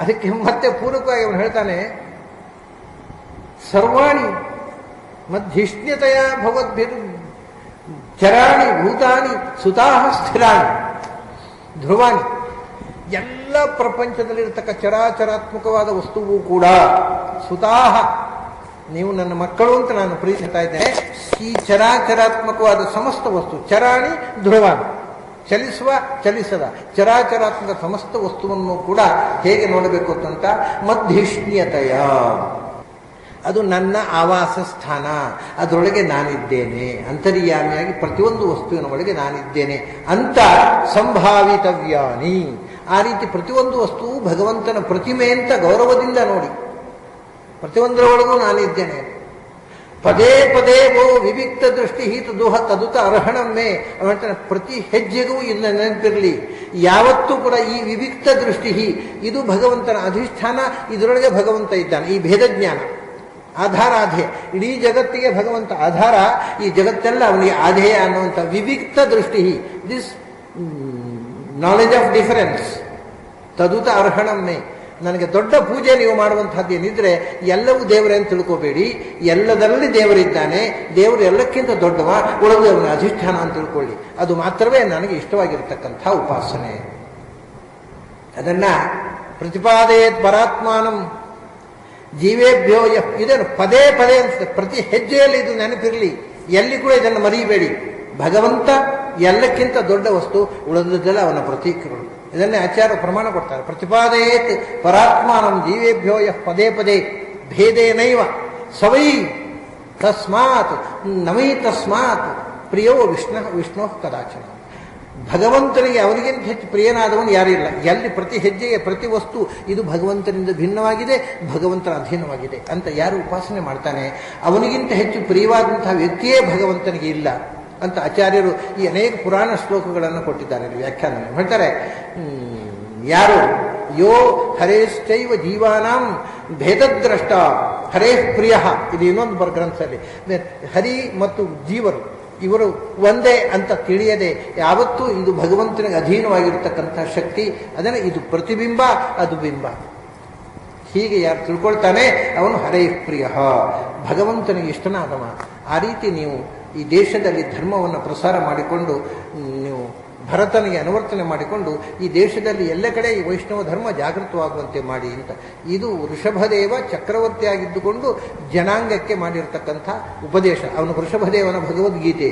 ಅದಕ್ಕೆ ಮತ್ತೆ ಪೂರಕವಾಗಿ ಅವನು ಹೇಳ್ತಾನೆ, ಸರ್ವಾಣಿ ಮಧ್ಯಷ್ಣ್ಯತೆಯ ಭಗವದ್ಭಿರು ಚರಾಣಿ ಭೂತಾನಿ ಸುತಾಹ ಸ್ಥಿರಾಣಿ ಧ್ರುವಾಣಿ. ಎಲ್ಲ ಪ್ರಪಂಚದಲ್ಲಿರ್ತಕ್ಕ ಚರಾಚರಾತ್ಮಕವಾದ ವಸ್ತುವು ಕೂಡ ಸುತಾಹ, ನೀವು ನನ್ನ ಮಕ್ಕಳು ಅಂತ ನಾನು ಪ್ರೀತಿಸ್ತಾ ಇದ್ದೇನೆ. ಈ ಚರಾಚರಾತ್ಮಕವಾದ ಸಮಸ್ತ ವಸ್ತು, ಚರಾಣಿ ಧ್ರುವಾಣಿ, ಚಲಿಸುವ ಚಲಿಸದ ಚರಾಚರಾತ್ಮಕ ಸಮಸ್ತ ವಸ್ತುವನ್ನು ಕೂಡ ಹೇಗೆ ನೋಡಬೇಕು ಅಂತ, ಮಧ್ಯಷ್ಣ್ಯತೆಯ, ಅದು ನನ್ನ ಆವಾಸ ಸ್ಥಾನ, ಅದರೊಳಗೆ ನಾನಿದ್ದೇನೆ, ಅಂತರ್ಯಾಮಿಯಾಗಿ ಪ್ರತಿಯೊಂದು ವಸ್ತುವಿನ ಒಳಗೆ ನಾನಿದ್ದೇನೆ ಅಂತ ಸಂಭಾವಿತವ್ಯಾನಿ. ಆ ರೀತಿ ಪ್ರತಿಯೊಂದು ವಸ್ತುವು ಭಗವಂತನ ಪ್ರತಿಮೆ ಅಂತ ಗೌರವದಿಂದ ನೋಡಿ, ಪ್ರತಿಯೊಂದರೊಳಗೂ ನಾನಿದ್ದೇನೆ. ಪದೇ ಪದೇ ಓ ವಿವಿಕ್ತ ದೃಷ್ಟಿ ತದುತ ಅರ್ಹಣಮ್ಮೆ ಹೇಳ್ತಾನೆ. ಪ್ರತಿ ಹೆಜ್ಜೆಗೂ ಇನ್ನು ನೆನಪಿರಲಿ, ಯಾವತ್ತೂ ಕೂಡ ಈ ವಿವಿಕ್ತ ದೃಷ್ಟಿ, ಇದು ಭಗವಂತನ ಅಧಿಷ್ಠಾನ, ಇದರೊಳಗೆ ಭಗವಂತ ಇದ್ದಾನೆ. ಈ ಭೇದಜ್ಞಾನ ಆಧಾರ ಆಧೇಯ, ಇಡೀ ಜಗತ್ತಿಗೆ ಭಗವಂತ ಆಧಾರ, ಈ ಜಗತ್ತೆಲ್ಲ ಅವನಿಗೆ ಆಧೇಯ ಅನ್ನುವಂಥ ವಿವಿಕ್ತ ದೃಷ್ಟಿ, ದಿಸ್ ನಾಲೆಜ್ ಆಫ್ ಡಿಫರೆನ್ಸ್ ತದುತ ಅರ್ಹಣಮ್ಮೆ. ನನಗೆ ದೊಡ್ಡ ಪೂಜೆ ನೀವು ಮಾಡುವಂತಹದ್ದು ಏನಿದ್ರೆ ಎಲ್ಲವೂ ದೇವರೇ ಅಂತ ತಿಳ್ಕೋಬೇಡಿ, ಎಲ್ಲದರಲ್ಲಿ ದೇವರಿದ್ದಾನೆ, ದೇವರು ಎಲ್ಲಕ್ಕಿಂತ ದೊಡ್ಡವ, ಉಳಿದು ಅವನ ಅಧಿಷ್ಠಾನ ಅಂತ ತಿಳ್ಕೊಳ್ಳಿ. ಅದು ಮಾತ್ರವೇ ನನಗೆ ಇಷ್ಟವಾಗಿರತಕ್ಕಂಥ ಉಪಾಸನೆ. ಅದನ್ನ ಪ್ರತಿಪಾದಯೇತ್ ಪರಾತ್ಮಾನಂ ಜೀವೇಭ್ಯೋ ಇದನ್ನು ಪದೇ ಪದೇ ಅನ್ಸುತ್ತೆ. ಪ್ರತಿ ಹೆಜ್ಜೆಯಲ್ಲಿ ಇದು ನೆನಪಿರಲಿ, ಎಲ್ಲಿ ಕೂಡ ಇದನ್ನು ಮರೀಬೇಡಿ. ಭಗವಂತ ಎಲ್ಲಕ್ಕಿಂತ ದೊಡ್ಡ ವಸ್ತು, ಉಳಿದದ್ದೆಲ್ಲ ಅವನ ಪ್ರತೀಕಗಳು. ಇದನ್ನೇ ಆಚಾರ್ಯ ಪ್ರಮಾಣ ಕೊಡ್ತಾರೆ. ಪ್ರತಿಪಾದಯೇತ್ ಪರಾತ್ಮಾನಂ ಜೀವೇಭ್ಯೋ ಪದೇ ಪದೇ ಭೇದೇನೈವ ಸವೈ ತಸ್ಮಾತ್ ನಮೈ ತಸ್ಮಾತ್ ಪ್ರಿಯೋ ವಿಷ್ಣು ಕದಾಚನ. ಭಗವಂತನಿಗೆ ಅವನಿಗಿಂತ ಹೆಚ್ಚು ಪ್ರಿಯನಾದವನು ಯಾರಿಲ್ಲ. ಎಲ್ಲಿ ಪ್ರತಿ ಹೆಜ್ಜೆಗೆ ಪ್ರತಿ ವಸ್ತು ಇದು ಭಗವಂತನಿಂದ ಭಿನ್ನವಾಗಿದೆ, ಭಗವಂತನ ಅಧೀನವಾಗಿದೆ ಅಂತ ಯಾರು ಉಪಾಸನೆ ಮಾಡ್ತಾನೆ ಅವನಿಗಿಂತ ಹೆಚ್ಚು ಪ್ರಿಯವಾದಂತಹ ವ್ಯಕ್ತಿಯೇ ಭಗವಂತನಿಗೆ ಇಲ್ಲ ಅಂತ ಆಚಾರ್ಯರು ಈ ಅನೇಕ ಪುರಾಣ ಶ್ಲೋಕಗಳನ್ನು ಕೊಟ್ಟಿದ್ದಾರೆ. ವ್ಯಾಖ್ಯಾನ ಹೇಳ್ತಾರೆ, ಯಾರು ಯೋ ಹರೇಶ್ಚೈವ ಜೀವಾನಾಂ ಭೇದದ್ರಷ್ಟ ಹರೇ ಪ್ರಿಯ, ಇದು ಇನ್ನೊಂದು ಗ್ರಂಥದಲ್ಲಿ ಹರಿ ಮತ್ತು ಜೀವರು ಇವರು ಒಂದೇ ಅಂತ ತಿಳಿಯದೆ ಯಾವತ್ತೂ ಇದು ಭಗವಂತನಿಗೆ ಅಧೀನವಾಗಿರ್ತಕ್ಕಂಥ ಶಕ್ತಿ, ಅದನ್ನು ಇದು ಪ್ರತಿಬಿಂಬ ಅದು ಬಿಂಬ, ಹೀಗೆ ಯಾರು ತಿಳ್ಕೊಳ್ತಾನೆ ಅವನು ಹರೇ ಪ್ರಿಯ, ಭಗವಂತನಿಗೆ ಇಷ್ಟನಾದವ. ಆ ರೀತಿ ನೀವು ಈ ದೇಶದಲ್ಲಿ ಧರ್ಮವನ್ನು ಪ್ರಸಾರ ಮಾಡಿಕೊಂಡು ನೀವು ಭರತನಿಗೆ ಅನುವರ್ತನೆ ಮಾಡಿಕೊಂಡು ಈ ದೇಶದಲ್ಲಿ ಎಲ್ಲ ಕಡೆ ಈ ವೈಷ್ಣವ ಧರ್ಮ ಜಾಗೃತವಾಗುವಂತೆ ಮಾಡಿ ಅಂತ. ಇದು ವೃಷಭದೇವ ಚಕ್ರವರ್ತಿಯಾಗಿದ್ದುಕೊಂಡು ಜನಾಂಗಕ್ಕೆ ಮಾಡಿರ್ತಕ್ಕಂಥ ಉಪದೇಶ. ಅವನು ವೃಷಭದೇವನ ಭಗವದ್ಗೀತೆ.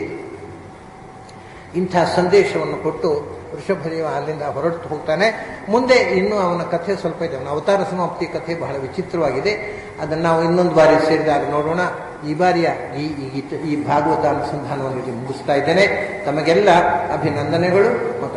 ಇಂಥ ಸಂದೇಶವನ್ನು ಕೊಟ್ಟು ವೃಷಭದೇವ ಅಲ್ಲಿಂದ ಹೊರಟು ಹೋಗ್ತಾನೆ. ಮುಂದೆ ಇನ್ನೂ ಅವನ ಕಥೆ ಸ್ವಲ್ಪ ಇದೆ. ಅವನ ಅವತಾರ ಸಮಾಪ್ತಿ ಕಥೆ ಬಹಳ ವಿಚಿತ್ರವಾಗಿದೆ. ಅದನ್ನು ನಾವು ಇನ್ನೊಂದು ಬಾರಿ ಸೇರಿದಾಗ ನೋಡೋಣ. ಈ ಬಾರಿಯ ಈ ಭಾಗವತ ಅನುಸಂಧಾನವನ್ನು ಇಲ್ಲಿ ಮುಗಿಸ್ತಾ ಇದ್ದೇನೆ. ತಮಗೆಲ್ಲ ಅಭಿನಂದನೆಗಳು ಮತ್ತು